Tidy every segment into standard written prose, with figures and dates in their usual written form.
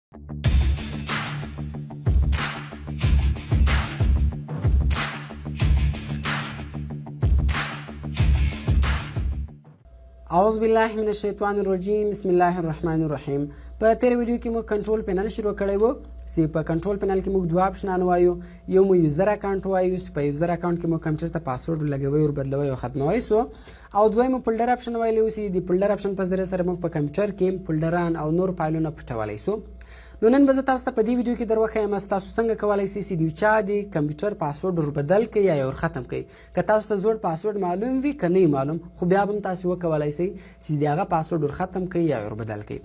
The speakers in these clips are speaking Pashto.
اعوذ بالله من الشیطان الرجیم بسم الله الرحمن الرحیم. په تیر ویډیو کې موږ کنټرول پینل شروع کړی وو چې په کنټرول پینل کې موږ دوه اپشنان وایو. یو مو یوزر اکاونټ وایو چې په یوزر اکاونټ کې مو کمپیوټر ته پاسورډ لګوي او بدلوي او ختموي سو، او دویم فولډر اپشن وایو چې د فولډر اپشن په ذریعه سره موږ په کمپیوټر کې فولډران او نور فایلونه پټولای سو. نو نن به زه تاسو ته په دې ویډیو کې دروښیم تاسو څنګه کولی شئ چې د یو چا د کمپیوټر پاسورډ وربدل کړئ یا یې ورختم کړئ. که تاسو ته زوړ پاسورډ معلوم وي که نه معلوم، خو بیا به هم تاسو وکولی شئ چې د هغه پاسورډ ورختم کړئ یا یې وربدل کړئ.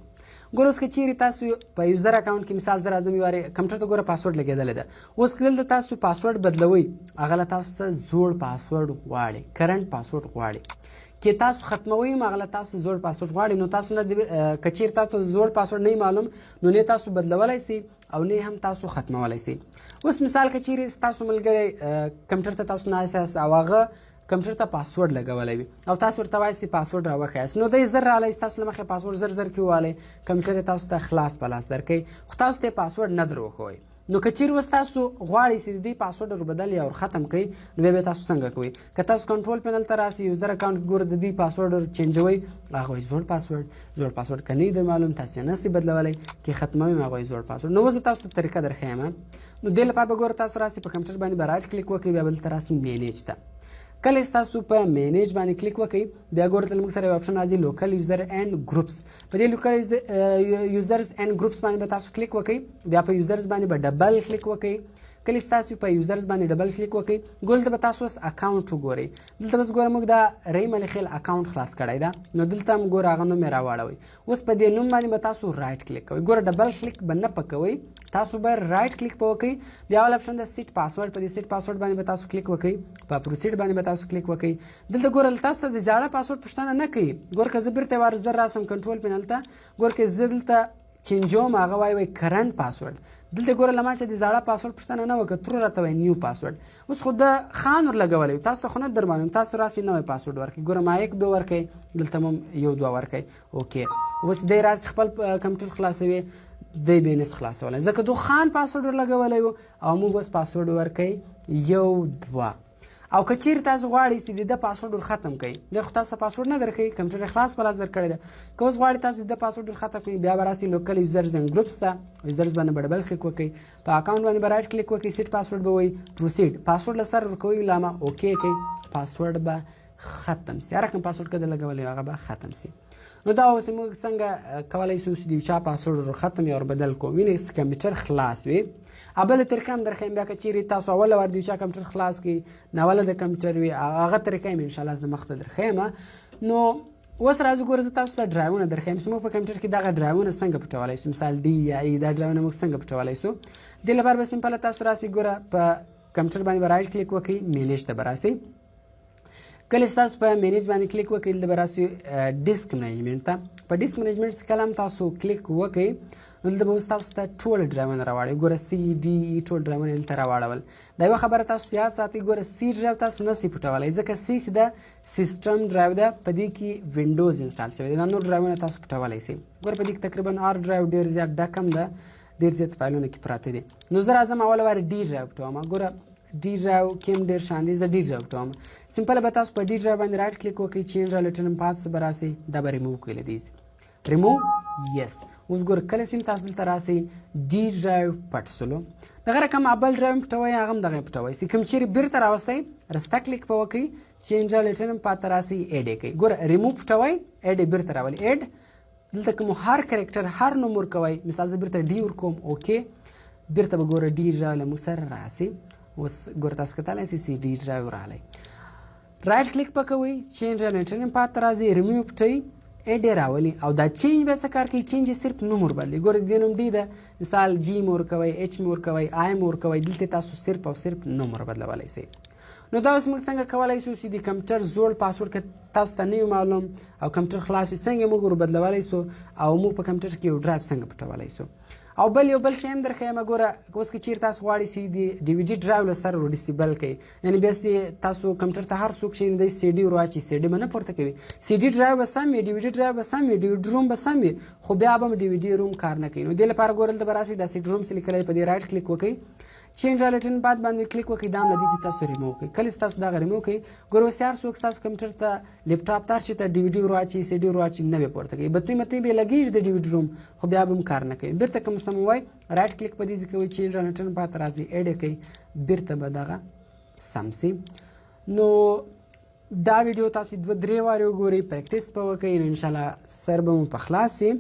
ګوره اوس که چیرې تاسو په یوزر اکاونټ کې مثال زه راځم یو وارې کمپیوټر ته ګوره پاسورډ لګېدلی ده. اوس که دلته تاسو پاسورډ بدلوئ، هغه له تاسو څخه زوړ پاسورډ غواړي، کرنټ پاسورډ غواړي. که تاسو ختموئ هغه له تاسو زوړ پاسورډ غواړي، نو تاسو نه که چیرې تاسو زوړ پاسورډ نه معلوم، نو نه تاسو بدلولی شئ او نه هم تاسو ختمولی شئ. اوس مثال که چیرې ستاسو ملګری کمپیوټر ته تاسو ناست یاست او هغه کمپیوټر ته پاسورډ لګولی وي او تاسو ورته وایئ چې پاسورډ راوښیاست، نو دی زر رالی ستاسو له مخې پاسورډ زر زر کې ووالی، کمپیوټر یې تاسو ته خلاص په لاس درکوي، خو تاسو ته یې پاسورډ نه در وښوئ. نو که چیرې اوس تاسو غواړئ چې د دې پاسورډ وربدل یا ورختم کړئ، نو بیا به تاسو څنګه کوئ؟ که تاسو کنټرول پینل ته راسئ، یوزر اکاونټ ګوره د دې پاسورډ چینجوئ، هغه وایي زوړ پاسورډ که نه دی معلوم تاسو یې نسئ بدلولی، که ختموئ هغه وایي زوړ پاسورډ. نو اوس زه تاسو ته طریقه درښیم. نو دې لپاره به ګوره تاسو راسئ په کمپیوټر باندې به رایټ کلیک وکړئ، بیا به دلته راسئ مینیج ته. کله چې تاسو په مینیج باندې کلیک وکړئ، بیا ګوره دلته موږ سره یو اپشن راځي لوکل یوزر اینډ ګروپس. په دې لوکل یوزرز اینډ ګروپس باندې به تاسو کلیک وکړئ، بیا په یوزرز باندې به ډبل کلیک وکړئ. کله چې تاسو په یوزرز باندې ډبل کلیک وکړئ، دلته به تاسو اوس اکاونټ وګورئ. دلته بس ګوره موږ دا رحیم علي خیل اکاونټ خلاص کړی ده، نو دلته هم ګوره هغه نوم یې راواړوئ. اوس په دې نوم باندې به تاسو رایټ کلیک کوئ. ګوره ډبل کلیک به نه پکوئ، تاسو به رایټ کلیک په وکړئ. بیا اول اپشن د سیټ پاسورډ، په دې سیټ پاسورډ باندې به تاسو کلیک وکړئ، په پروسیډ باندې به تاسو کلیک وکړئ. دلته ګوره تاسو ته د زاړه پاسورډ پوښتنه نه کوي. ګوره که زه بیرته وار زر راسم کنټرول پینل ته، ګوره که زه دلته چینجوم هغه وایي کرنټ پاسورډ. دلته ګوره له ما چې د زاړه پاسورډ پوښتنه نه وکړه، ترو راته وایي نیو پاسورډ. اوس خو د خان ورلګولی وي، تاسو ته خو نه در معلوم، تاسو راسئ نوی پاسورډ ورکړئ. ګوره ما 1 2 ورکړئ، دلته هم 1 2 ورکړئ. اوکې اوس دی راسي خپل کمپیوټر خلاصوي، دی به یې نس خلاصولی ځکه دو خان پاسورډ ورلګولی و او موږ اوس پاسورډ ورکړئ 1 2. او که چیرې تاسو غواړئ چې د ده پاسورډ ور ختم کړئ، دی خو تاسو ته پاسورډ نه درکوي، کمپیوټر خلاص په لاس درکړی ده. که اوس غواړئ تاسو د ده پاسورډ ور ختم کړئ، بیا به راسئ لوکل یوزرز اینډ ګروپس ته، یوزرز باندې به ډبل کلیک وکړئ، په اکاونټ باندې به رایټ کلیک وکړئ، سیټ پاسورډ به وایي، پروسیډ پاسورډ له سر ورکوئ، لامه اوکې کوئ، پاسورډ به ختم شي. هر کوم پاسورډ که د لګولی هغه به ختم شي. نو دا اوس موږ څنګه کولی شو چې د یو چا پاسورډ ور ختم یا ور بدل کړو؟ وینئ کمپیوټر خلاص وي. بله طریقه هم درښیم، بیا که چیرې تاسو اوله وار د یو چا کمپیوټر خلاص کړئ، ناوله د کمپیوټر وي، هغه طریقه هم انشاءالله زه مخته درښیم. نو اوس راځو ګوره زه تاسو ته ډرایوونه درښیم چې موږ په کمپیوټر کې دغه ډرایوونه څنګه پټولی شو، مثال ډي یا ای، دا ډرایوونه موږ څنګه پټولی شو. دې لپاره به سمپله تاسو راسئ، ګوره په کمپیوټر باندې به رایټ کلیک وکړئ، مینیج ته به راسئ. کله چې تاسو په مینیج باندې کلیک وکړئ، دلته به راسئ ډیسک منیجمنټ ته. په ډیسک منیجمنټ چې کله هم تاسو کلیک وکړئ، نو دلته به اوس تاسو ته ټول ډرایوونه راواړوي. ګوره سی ډي ای ټول ډرایوونه یې دلته راواړول. دا یوه خبره تاسو یاد ساتئ، ګوره سی ډرایو تاسو نسئ پټولی ځکه سی چې ده سیسټم ډرایو ده، په دې کې وینډوز انسټال شوی دی. دا نور ډرایوونه تاسو پټولی شئ. ګوره په دې کې تقریبا آر ډرایو ډېر زیات ډک هم ده، ډېر زیات فایلونه کې پراته دي. نو زه راځم اوله وارې ډي ډرایو پټوم. ګوره ډي ډرایو کې هم ډېر شان دی، زه ډي ډرایو پټوم. سمپله به تاسو په ډي ډرایو باندې رایټ کلیک وکړئ، چینج ریلیټن پاتس به راسئ، دا به ریموو کړئ له دې ریموو یس. اوس ګوره کله چې تاسو دلته راسئ ډي ډرایو پټ سلو، دغه رقم بل ډرایو پټوئ، هغه هم دغه یې پټوئ. چې کوم چیرې بیرته راوستی رسته کلیک په وکړئ، چینج ریلیټن پات ته راسئ، ایډ یې کوئ. ګوره ریموو پټوئ، ایډ یې بیرته راولي. ایډ دلته که مو هر کرکټر هر نوم ورکوئ، مثال زه بیرته ډي ورکوم، اوکې، بیرته به ګوره ډي ډرایو له موږ سره راسئ. اوس ګوره تاسو کتلی شئ چې ډي ډرایو راغلی. رایټ کلیک په کوئ، چینج ریلیټن پات ته راځئ، ریموو پټوئ، ایډ یې راولي. او دا چینج بیا څه کار کوي؟ چینج یې صرف نوم وربدلوي. ګوره د دې نوم ډي ده، مثال جي مو ورکوئ، ایچ مو ورکوئ، آی مو ورکوئ، دلته تاسو صرف او صرف نوم وربدلولی شئ. نو دا اوس موږ څنګه کولی شو چې د کمپیوټر زوړ پاسورډ که تاسو ته نه وي معلوم او کمپیوټر خلاص وي، څنګه موږ وربدلولی شو او موږ په کمپیوټر کې یو ډرایو څنګه پټولی شو. او بل یو بل شی هم درښیم ګوره اوس که چیرې تاسو غواړئ چې د ډي وي ډي ډرایو له سره ډیسیبل کړئ یعنې بیا چې تاسو کمپیوټر ته هر څوک شي دی سی ډي ور واچي سی ډي به نه پورته کوي سی ډي ډرایو به سم وي ډي وي ډي ډرایو به سم وي ډي وي ډي روم به سم وي خو بیا به ډي وي ډي روم کار نه کوي نو دې لپاره ګوره دلته به راسئ دا سی ډي روم چې لیکلی په دې رایټ کلیک وکړئ چینج رایټن پات باندې کلیک وکړئ دا هم له دې چې تاسو ریموو کړئ کله چې تاسو دغه ریموو کړئ ګوره اوس هر څوک ستاسو کمپیوټر ته لیپټاپ ته چې ته ډي وي ډي ور واچي سی ډي ور واچي نه به پورته کوي بتۍ متۍ به لګېږي د ډي وي ډي روم خو بیا به هم کار نه کوي بیرته کوم سم وای رایټ کلیک په دې ځای کوئ چینج رایټن پات راځي ایډ یې کوئ بیرته به دغه سم سي نو دا ویډیو تاسو 2-3 وارې وګورئ پریکټیس به وکړئ نو انشاءالله سر به مو په خلاص سي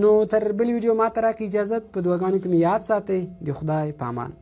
نو تر بل ویډیو ما ته راکړئ اجازت په دعاګانو کې مې یاد ساتئ د خدای په امان